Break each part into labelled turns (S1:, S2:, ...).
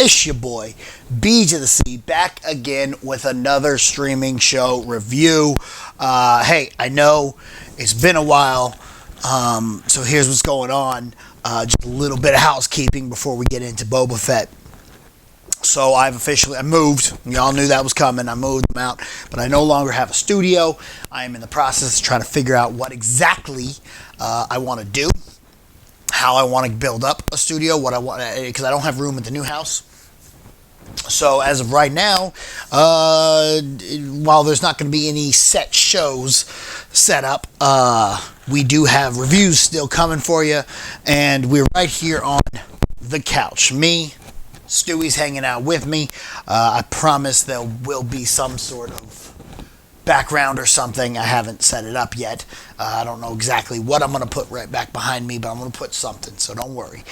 S1: It's your boy, B to the C, back again with another streaming show review. Hey, I know it's been a while, so here's what's going on. Just a little bit of housekeeping before we get into Boba Fett. So I moved. Y'all knew that was coming. I moved them out, but I no longer have a studio. I am in the process of trying to figure out what exactly I want to do, how I want to build up a studio, what I want, because I don't have room at the new house. So as of right now, while there's not going to be any set shows set up, we do have reviews still coming for you, and we're right here on the couch. Me, Stewie's hanging out with me. I promise there will be some sort of background or something. I haven't set it up yet. I don't know exactly what I'm going to put right back behind me, but I'm going to put something, so don't worry.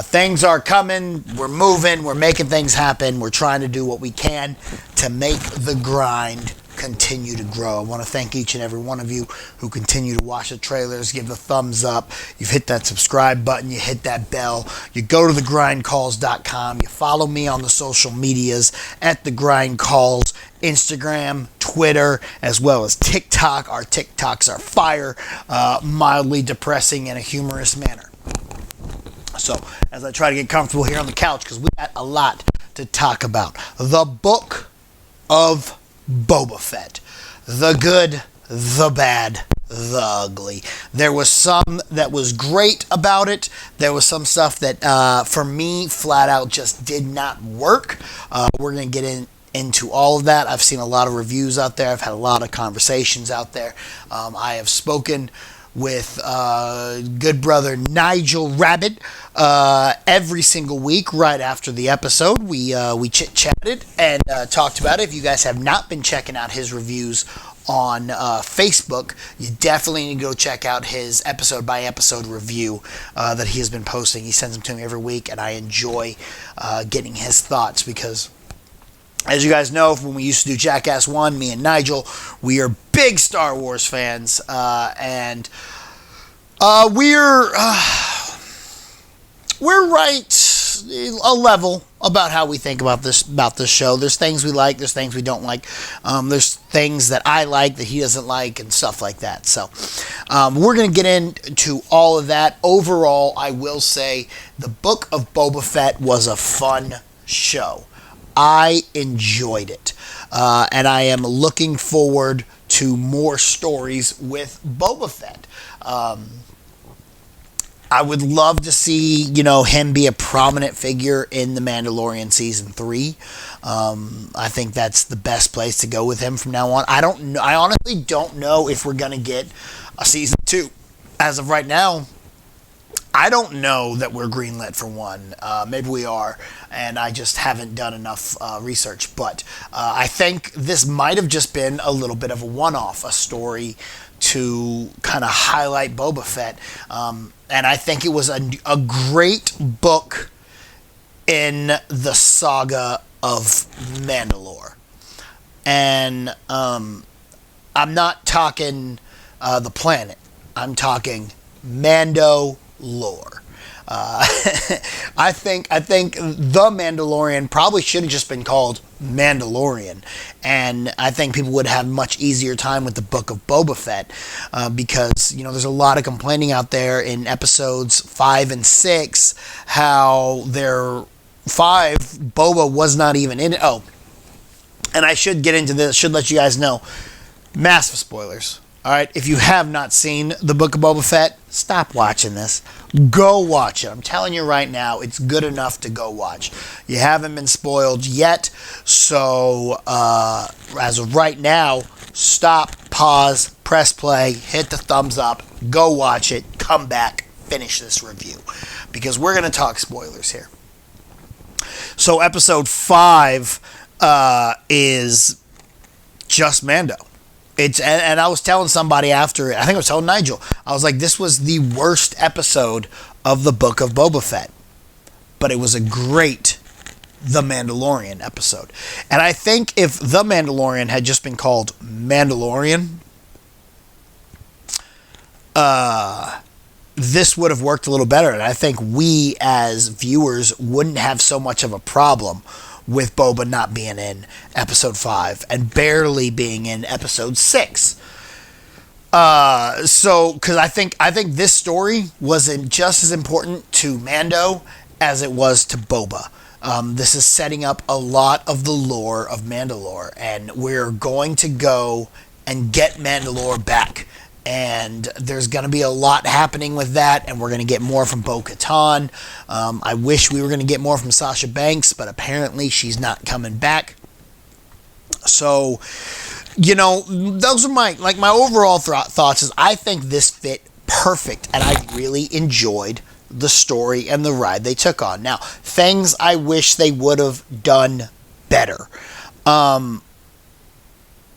S1: Things are coming. We're moving. We're making things happen. We're trying to do what we can to make the grind continue to grow. I want to thank each and every one of you who continue to watch the trailers, give the thumbs up. You've hit that subscribe button, you hit that bell, you go to thegrindcalls.com, you follow me on the social medias at thegrindcalls, Instagram, Twitter, as well as TikTok. Our TikToks are fire, mildly depressing in a humorous manner. So as I try to get comfortable here on the couch, because we got a lot to talk about. The Book of Boba Fett. The good, the bad, the ugly. There was some that was great about it. There was some stuff that, for me, flat out just did not work. We're going to get into all of that. I've seen a lot of reviews out there. I've had a lot of conversations out there. I have spoken with good brother Nigel Rabbit every single week right after the episode. We chit-chatted and talked about it. If you guys have not been checking out his reviews on Facebook, you definitely need to go check out his episode-by-episode review that he has been posting. He sends them to me every week, and I enjoy getting his thoughts because, as you guys know, when we used to do Jackass 1, me and Nigel, we are big Star Wars fans, and we're right a level about how we think about this show. There's things we like, there's things we don't like, there's things that I like that he doesn't like, and stuff like that. So we're going to get into all of that. Overall, I will say the Book of Boba Fett was a fun show. I enjoyed it, and I am looking forward to more stories with Boba Fett. I would love to see, him be a prominent figure in The Mandalorian Season 3. I think that's the best place to go with him from now on. I honestly don't know if we're going to get a Season 2. As of right now, I don't know that we're greenlit for one. Maybe we are, and I just haven't done enough research. But I think this might have just been a little bit of a one-off, a story to kind of highlight Boba Fett. And I think it was a great book in the saga of Mandalore. And I'm not talking the planet. I'm talking Mando lore. I think The Mandalorian probably should have just been called Mandalorian, and I think people would have much easier time with the Book of Boba Fett because there's a lot of complaining out there in episodes 5 and 6 how their 5 Boba was not even in it. Oh, and I should get into this. Should let you guys know, massive spoilers. All right, if you have not seen the Book of Boba Fett, stop watching this. Go watch it. I'm telling you right now, it's good enough to go watch. You haven't been spoiled yet, so as of right now, stop, pause, press play, hit the thumbs up, go watch it, come back, finish this review, because we're going to talk spoilers here. So episode 5 is just Mando. And I was telling somebody after it, I think I was telling Nigel, I was like, this was the worst episode of the Book of Boba Fett. But it was a great The Mandalorian episode. And I think if The Mandalorian had just been called Mandalorian, this would have worked a little better. And I think we as viewers wouldn't have so much of a problem with Boba not being in episode 5 and barely being in episode 6. Because I think this story was just as important to Mando as it was to Boba. This is setting up a lot of the lore of Mandalore, and we're going to go and get Mandalore back. And there's going to be a lot happening with that, and we're going to get more from Bo-Katan. I wish we were going to get more from Sasha Banks, but apparently she's not coming back. So, those are my overall thoughts. Is I think this fit perfect, and I really enjoyed the story and the ride they took on. Now, things I wish they would have done better.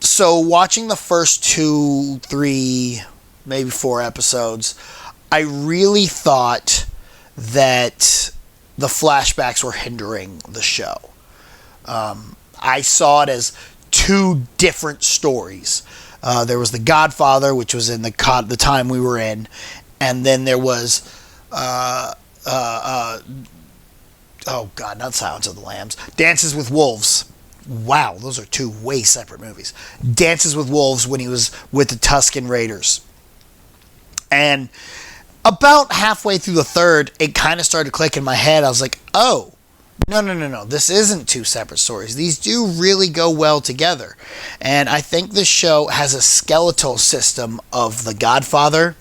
S1: So watching the first 2, 3, maybe 4 episodes, I really thought that the flashbacks were hindering the show. I saw it as 2 different stories. There was The Godfather, which was in the time we were in, and then there was, oh God, not Silence of the Lambs, Dances with Wolves. Wow, those are 2 way separate movies. Dances with Wolves when he was with the Tusken Raiders. And about halfway through the 3rd, it kind of started to click in my head. I was like, oh, no. This isn't 2 separate stories. These do really go well together. And I think this show has a skeletal system of The Godfather,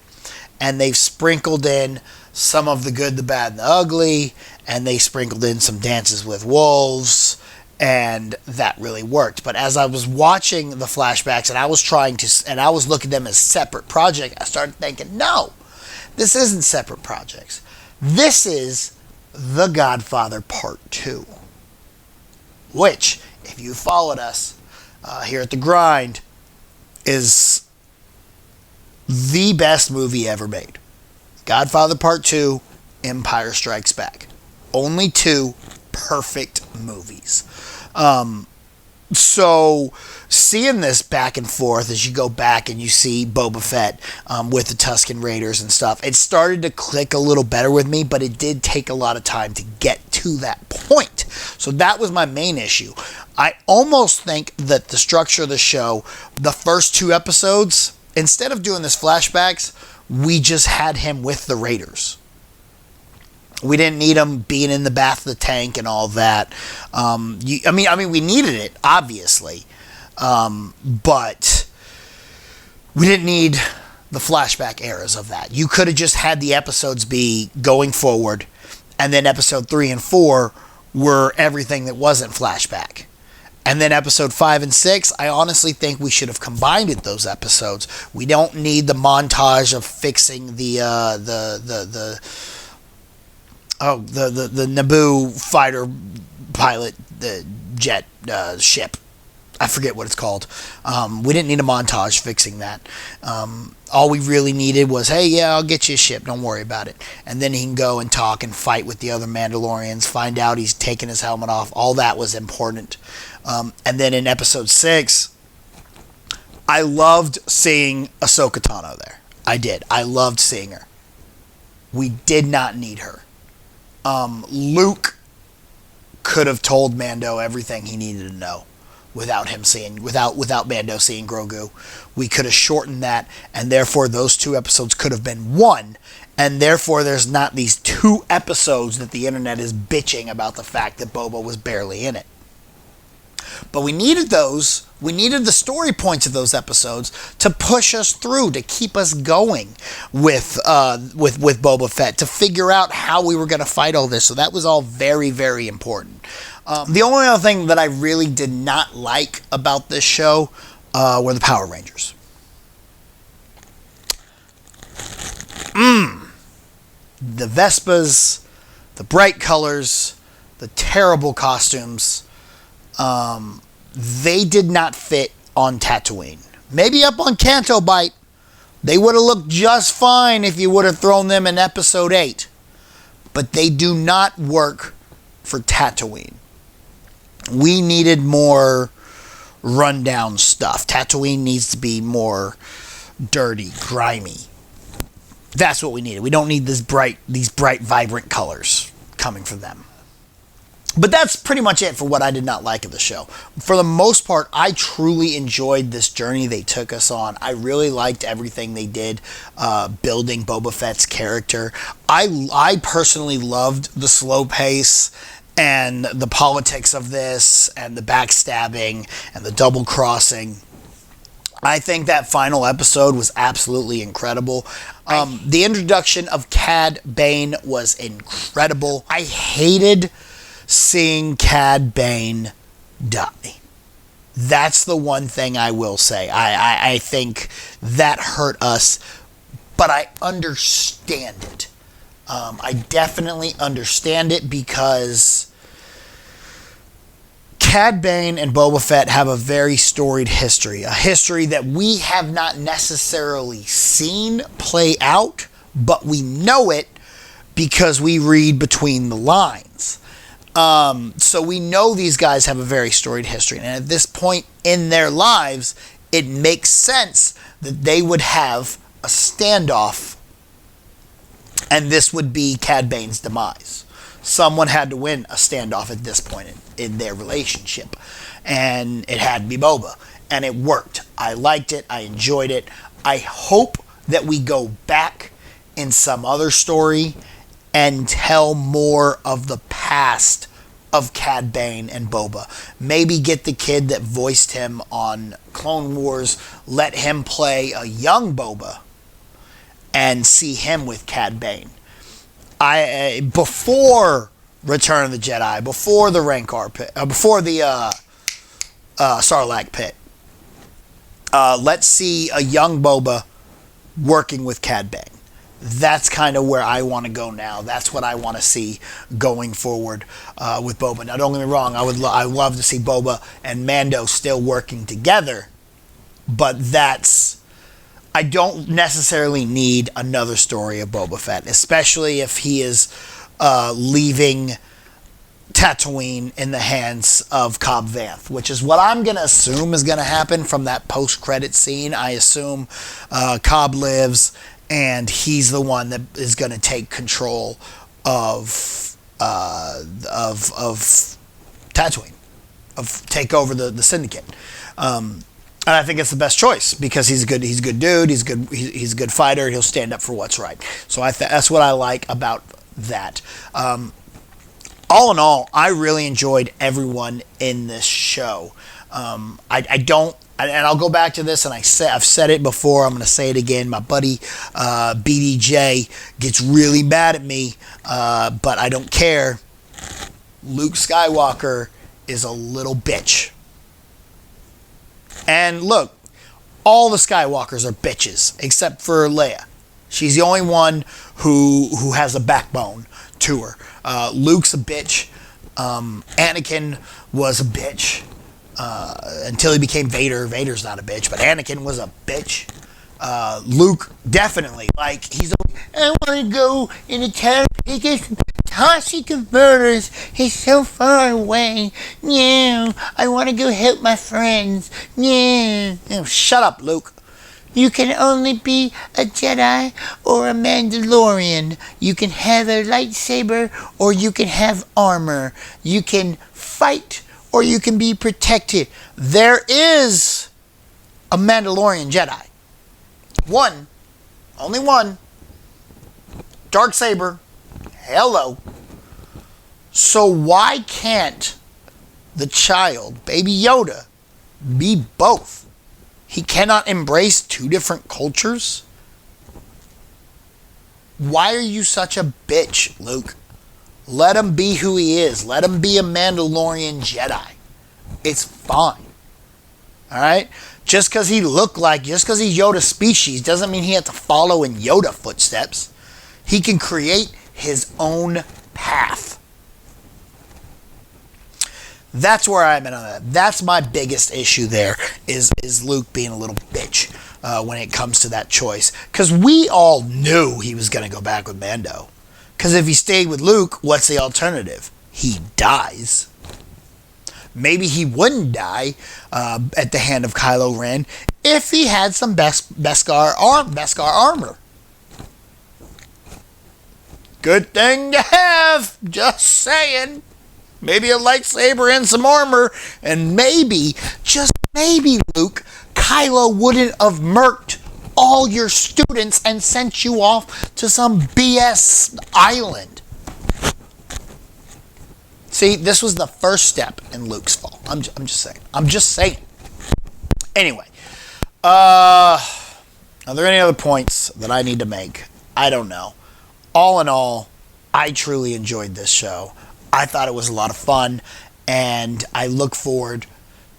S1: and they've sprinkled in some of The Good, the Bad, and the Ugly, and they sprinkled in some Dances with Wolves, and that really worked. But as I was watching the flashbacks and I was looking at them as separate projects, I started thinking, no, this isn't separate projects. This is The Godfather Part 2. Which, if you followed us here at The Grind, is the best movie ever made. Godfather Part 2, Empire Strikes Back. Only 2 perfect movies. So seeing this back and forth as you go back and you see Boba Fett with the Tusken Raiders and stuff, it started to click a little better with me, but it did take a lot of time to get to that point. So that was my main issue. I almost think that the structure of the show, the first 2 episodes, instead of doing this flashbacks, we just had him with the Raiders. We didn't need him being in the back of the tank and all that. We needed it, obviously. But we didn't need the flashback eras of that. You could have just had the episodes be going forward, and then episode 3 and 4 were everything that wasn't flashback. And then episode 5 and 6, I honestly think we should have combined those episodes. We don't need the montage of fixing the Naboo fighter pilot, the jet ship. I forget what it's called. We didn't need a montage fixing that. All we really needed was, hey, yeah, I'll get you a ship. Don't worry about it. And then he can go and talk and fight with the other Mandalorians, find out he's taken his helmet off. All that was important. And then in episode 6, I loved seeing Ahsoka Tano there. I did. I loved seeing her. We did not need her. Luke could have told Mando everything he needed to know without Mando seeing Grogu. We could have shortened that, and therefore those 2 episodes could have been 1, and therefore there's not these 2 episodes that the internet is bitching about the fact that Boba was barely in it. But we needed those. We needed the story points of those episodes to push us through, to keep us going with Boba Fett, to figure out how we were going to fight all this. So that was all very, very important. The only other thing that I really did not like about this show were the Power Rangers. The Vespas, the bright colors, the terrible costumes. They did not fit on Tatooine. Maybe up on Canto Bight, they would have looked just fine if you would have thrown them in episode 8. But they do not work for Tatooine. We needed more rundown stuff. Tatooine needs to be more dirty, grimy. That's what we needed. We don't need these bright, vibrant colors coming from them. But that's pretty much it for what I did not like of the show. For the most part, I truly enjoyed this journey they took us on. I really liked everything they did building Boba Fett's character. I personally loved the slow pace and the politics of this and the backstabbing and the double crossing. I think that final episode was absolutely incredible. The introduction of Cad Bane was incredible. I hated seeing Cad Bane die. That's the one thing I will say. I think that hurt us, but I understand it. I definitely understand it because Cad Bane and Boba Fett have a very storied history, a history that we have not necessarily seen play out, but we know it because we read between the lines. So we know these guys have a very storied history, and at this point in their lives, it makes sense that they would have a standoff, and this would be Cad Bane's demise. Someone had to win a standoff at this point in their relationship, and it had to be Boba, and it worked. I liked it. I enjoyed it. I hope that we go back in some other story and tell more of the past of Cad Bane and Boba. Maybe get the kid that voiced him on Clone Wars, let him play a young Boba, and see him with Cad Bane. Before Return of the Jedi, before the Rancor pit, before the Sarlacc pit, let's see a young Boba working with Cad Bane. That's kind of where I want to go now. That's what I want to see going forward with Boba. Now, don't get me wrong. I love to see Boba and Mando still working together, but I don't necessarily need another story of Boba Fett, especially if he is leaving Tatooine in the hands of Cobb Vanth, which is what I'm going to assume is going to happen from that post-credit scene. I assume Cobb lives, and he's the one that is going to take control of Tatooine, take over the Syndicate. And I think it's the best choice because he's a good dude. He's a good fighter. He'll stand up for what's right. So that's what I like about that. All in all, I really enjoyed everyone in this show. And I'll go back to this, and I've said it before. I'm going to say it again. My buddy BDJ gets really mad at me, but I don't care. Luke Skywalker is a little bitch. And look, all the Skywalkers are bitches, except for Leia. She's the only one who has a backbone to her. Luke's a bitch. Anakin was a bitch. Until he became Vader. Vader's not a bitch, but Anakin was a bitch. Luke, definitely. Like, I want to go in a town and get some Toshi converters. He's so far away. Yeah, I want to go help my friends. Yeah. Oh, shut up, Luke. You can only be a Jedi or a Mandalorian. You can have a lightsaber or you can have armor. You can fight or you can be protected. There is a Mandalorian Jedi. One. Only one. Darksaber. Hello. So why can't the child, Baby Yoda, be both? He cannot embrace two different cultures? Why are you such a bitch, Luke? Let him be who he is. Let him be a Mandalorian Jedi. It's fine. Alright? Just because he's Yoda's species doesn't mean he has to follow in Yoda footsteps. He can create his own path. That's where I'm at on that. That's my biggest issue there, is Luke being a little bitch when it comes to that choice. Because we all knew he was going to go back with Mando. Because if he stayed with Luke, what's the alternative? He dies. Maybe he wouldn't die at the hand of Kylo Ren if he had some Beskar armor. Good thing to have. Just saying. Maybe a lightsaber and some armor. And maybe, just maybe, Luke, Kylo wouldn't have murked all your students and sent you off to some BS island. See, this was the first step in Luke's fall. I'm just saying. I'm just saying. Anyway, are there any other points that I need to make? I don't know. All in all, I truly enjoyed this show. I thought it was a lot of fun, and I look forward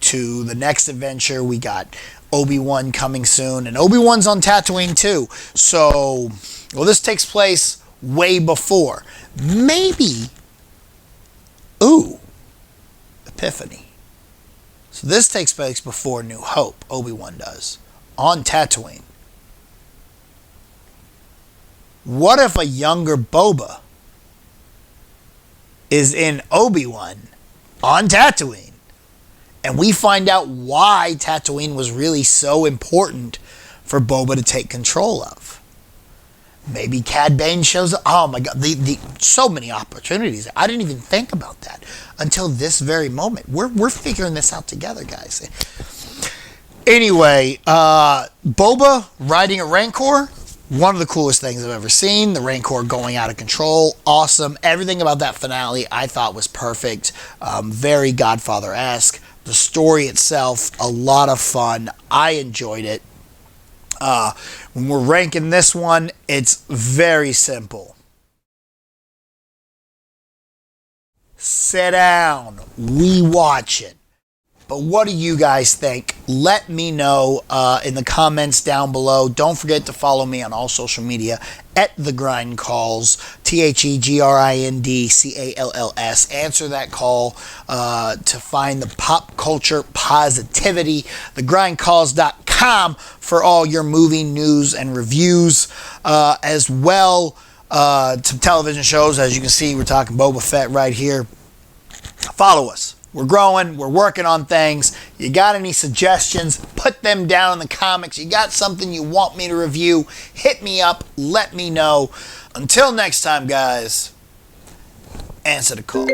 S1: to the next adventure. We got Obi-Wan coming soon, and Obi-Wan's on Tatooine too. So, well, this takes place way before. Maybe, Epiphany. So this takes place before New Hope, Obi-Wan does, on Tatooine. What if a younger Boba is in Obi-Wan on Tatooine, and we find out why Tatooine was really so important for Boba to take control of? Maybe Cad Bane shows up. Oh my God, so many opportunities. I didn't even think about that until this very moment. We're figuring this out together, guys. Anyway, Boba riding a Rancor. One of the coolest things I've ever seen. The Rancor going out of control. Awesome. Everything about that finale I thought was perfect. Very Godfather-esque. The story itself, a lot of fun. I enjoyed it. When we're ranking this one, it's very simple. Sit down. We watch it. But what do you guys think? Let me know in the comments down below. Don't forget to follow me on all social media at The Grind Calls. TheGrindCalls. Answer that call to find the Popculture Positivity. TheGrindCalls.com for all your movie news and reviews, as well to television shows. As you can see, we're talking Boba Fett right here. Follow us. We're growing. We're working on things. You got any suggestions? Put them down in the comments. You got something you want me to review? Hit me up. Let me know. Until next time, guys, answer the call.